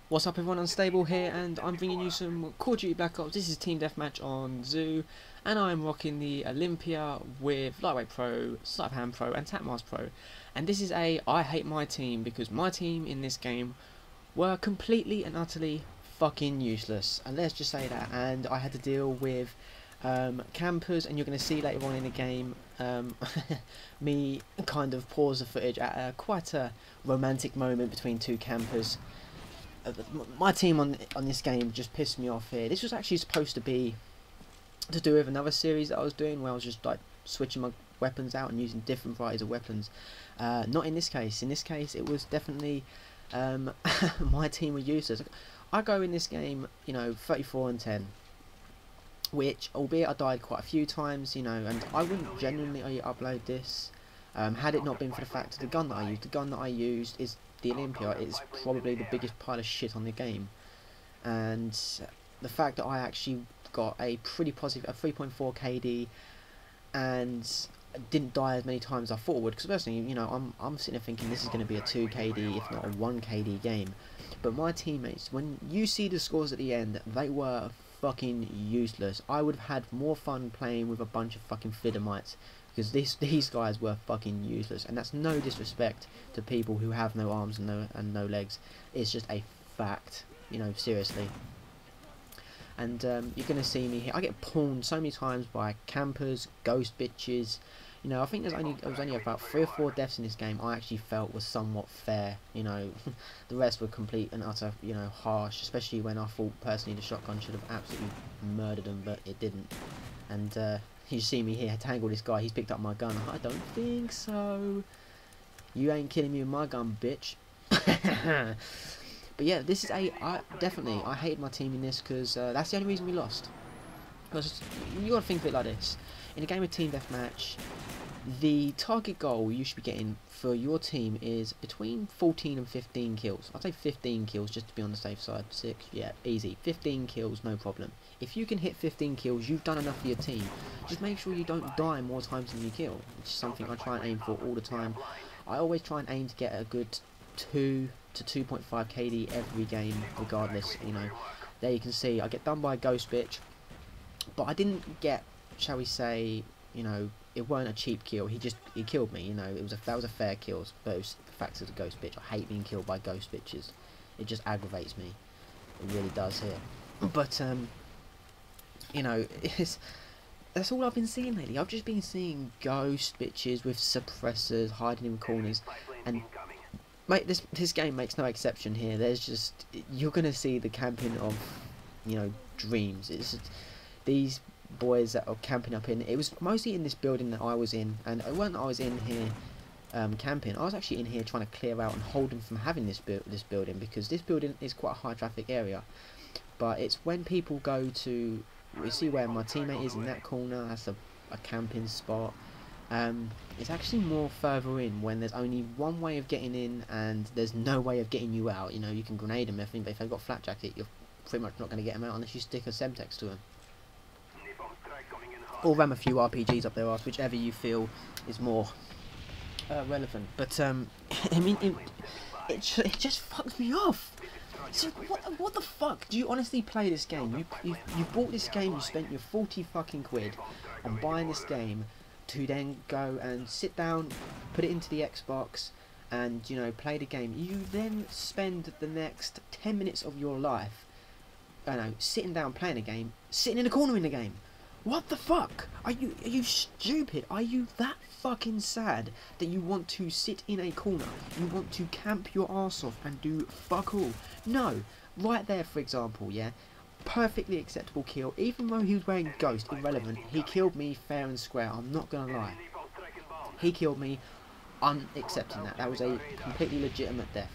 What's up everyone, Unstable here, and I'm bringing you some Call of Duty Black Ops. This is Team Deathmatch on Zoo, and I'm rocking the Olympia with Lightweight Pro, Sleight of Hand Pro, and Tatmars Pro. And this is a I hate my team, because my team in this game were completely and utterly fucking useless. And let's just say that. And I had to deal with campers, and you're going to see later on in the game me kind of pause the footage at quite a romantic moment between two campers. My team on this game just pissed me off here. This was actually supposed to be to do with another series that I was doing, where I was just like switching my weapons out and using different varieties of weapons. Not in this case. In this case, it was definitely my team were useless. I go in this game, you know, 34-10, which, albeit I died quite a few times, you know, and I wouldn't genuinely upload this had it not been for the fact of the gun that I used. The gun that I used is the Olympia. It's probably the biggest pile of shit on the game, and the fact that I actually got a pretty positive, a 3.4 KD, and didn't die as many times as I thought I would. Because personally, you know, I'm sitting there thinking this is going to be a 2 KD, if not a 1 KD game. But my teammates, when you see the scores at the end, they were fucking useless. I would have had more fun playing with a bunch of fucking Fiddamites, because these guys were fucking useless. And that's no disrespect to people who have no arms and no legs. It's just a fact, you know, seriously. And you're gonna see me here. I get pawned so many times by campers, ghost bitches. You know, I think there was only about 3 or 4 deaths in this game I actually felt was somewhat fair. You know, the rest were complete and utter, you know, harsh. Especially when I thought personally the shotgun should have absolutely murdered them, but it didn't. And you see me here tangle this guy. He's picked up my gun. I don't think so. You ain't killing me with my gun, bitch. But yeah, this is I hated my team in this, because that's the only reason we lost. Because you gotta think of it like this: in a game of Team Deathmatch, the target goal you should be getting for your team is between 14 and 15 kills. I'd say 15 kills just to be on the safe side. 6, yeah, easy. 15 kills, no problem. If you can hit 15 kills, you've done enough for your team. Just make sure you don't die more times than you kill, which is something I try and aim for all the time. I always try and aim to get a good 2 to 2.5 KD every game, regardless. You know, there you can see I get done by a ghost bitch, but I didn't get, shall we say, you know, it weren't a cheap kill. He killed me. You know, that was a fair kill. But it was the fact of the ghost bitch. I hate being killed by ghost bitches. It just aggravates me. It really does here. But you know, that's all I've been seeing lately. I've just been seeing ghost bitches with suppressors hiding in corners, and mate, this game makes no exception here. There's just, you're gonna see the camping of, you know, dreams. It's just, these boys that are camping up in, it was mostly in this building that I was in, and it wasn't that I was in here camping. I was actually in here trying to clear out and hold them from having this building, because this building is quite a high traffic area. But it's when people go to, you see where my teammate is in that corner, that's a camping spot. It's actually more further in, when there's only one way of getting in and there's no way of getting you out. You know, you can grenade them, everything, but if they've got flat jacket, you're pretty much not going to get them out unless you stick a Semtex to them. Or ram a few RPGs up their arse, whichever you feel is more relevant. But I mean, it just fucks me off. So what the fuck? Do you honestly play this game? You bought this game, you spent your 40 fucking quid on buying this game, to then go and sit down, put it into the Xbox, and, you know, play the game. You then spend the next 10 minutes of your life, I don't know, sitting down playing a game, sitting in a corner in the game. What the fuck? Are you stupid? Are you that fucking sad that you want to sit in a corner? You want to camp your arse off and do fuck all? No. Right there, for example, yeah? Perfectly acceptable kill. Even though he was wearing Ghost, irrelevant, he killed me fair and square. I'm not gonna lie. He killed me. I'm accepting that. That was a completely legitimate death.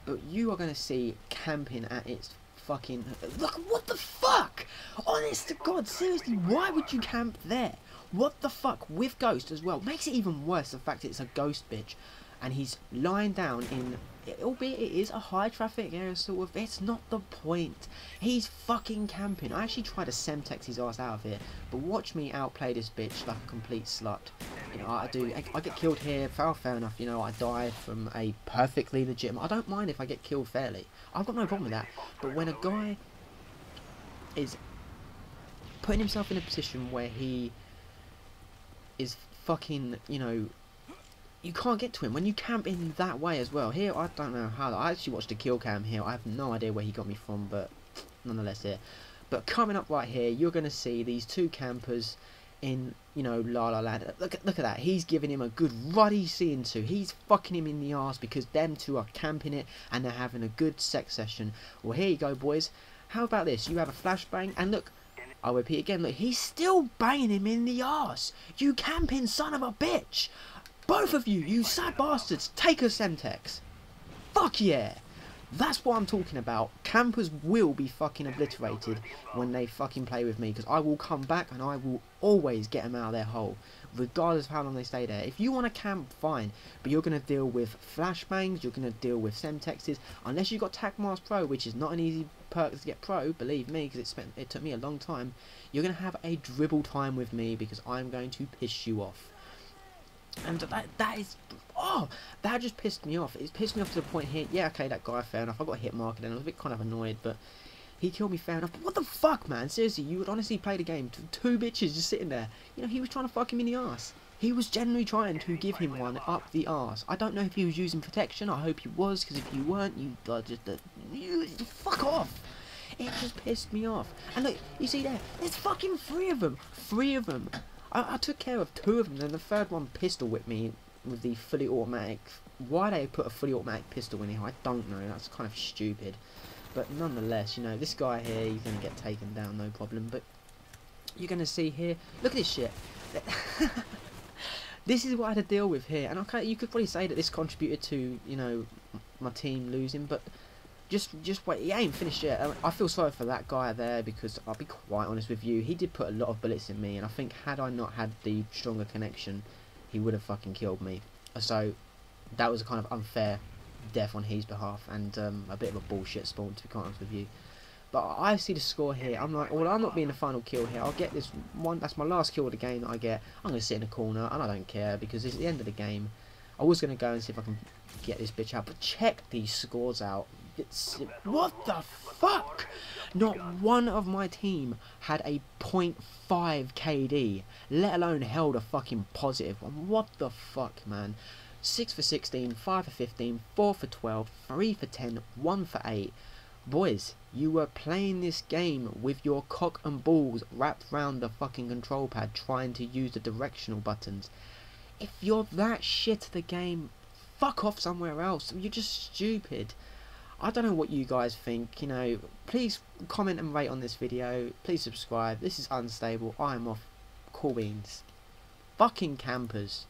But you are gonna see camping at its fucking... Look, what the fuck? Honest to God, seriously, why would you camp there? What the fuck? With Ghost as well. Makes it even worse, the fact it's a ghost bitch. and he's lying down in, albeit it is a high traffic area sort of, it's not the point. He's fucking camping. I actually tried to semtex his ass out of here, but watch me outplay this bitch like a complete slut. You know, I get killed here, fair enough, you know, I die from a perfectly legitimate, I don't mind if I get killed fairly, I've got no problem with that, but when a guy is putting himself in a position where he is fucking, you know, you can't get to him when you camp in that way as well. Here, I don't know how. I actually watched a kill cam here. I have no idea where he got me from, but nonetheless here. But coming up right here, you're going to see these two campers in, you know, La La Land. Look at that. He's giving him a good ruddy scene to. He's fucking him in the arse because them two are camping it and they're having a good sex session. Well, here you go, boys. How about this? You have a flashbang and look. I'll repeat again. Look, he's still banging him in the arse. You camping son of a bitch. Both of you, you sad bastards, take a semtex. Fuck yeah. That's what I'm talking about. Campers will be fucking obliterated when they fucking play with me, because I will come back and I will always get them out of their hole, regardless of how long they stay there. If you want to camp, fine, but you're going to deal with flashbangs, you're going to deal with semtexes, unless you've got TACMAS Pro, which is not an easy perk to get pro, believe me, because it took me a long time. You're going to have a dribble time with me, because I'm going to piss you off. And that is, oh, that just pissed me off. It's pissed me off to the point here, yeah, okay, that guy, fair enough, I got hit marked and I was a bit kind of annoyed, but he killed me, fair enough. But what the fuck, man, seriously, you would honestly play the game, two bitches just sitting there, you know, he was trying to fuck him in the arse. He was genuinely trying to give him one up the arse. I don't know if he was using protection, I hope he was, because if you weren't, you fuck off. It just pissed me off. And look, you see there, there's fucking three of them. I took care of two of them, and the third one pistol whipped me with the fully automatic. Why they put a fully automatic pistol in here, I don't know. That's kind of stupid. But nonetheless, you know, this guy here, he's going to get taken down, no problem. But you're going to see here, look at this shit. This is what I had to deal with here. And okay, you could probably say that this contributed to, you know, my team losing, but just wait, he ain't finished yet. I feel sorry for that guy there, because I'll be quite honest with you, he did put a lot of bullets in me, and I think had I not had the stronger connection, he would have fucking killed me. So that was a kind of unfair death on his behalf, and a bit of a bullshit spawn, to be quite honest with you. But I see the score here, I'm like, well, I'm not being the final kill here, I'll get this one, that's my last kill of the game that I get. I'm going to sit in a corner, and I don't care, because it's the end of the game. I was going to go and see if I can get this bitch out, but check these scores out. What the fuck? Not one of my team had a .5 KD, let alone held a fucking positive one. What the fuck, man? 6 for 16, 5 for 15, 4 for 12, 3 for 10, 1 for 8. Boys, you were playing this game with your cock and balls wrapped round the fucking control pad, trying to use the directional buttons. If you're that shit at the game, fuck off somewhere else. You're just stupid. I don't know what you guys think, you know, please comment and rate on this video, please subscribe, this is Unstable, I am off, cool beans. Fucking campers.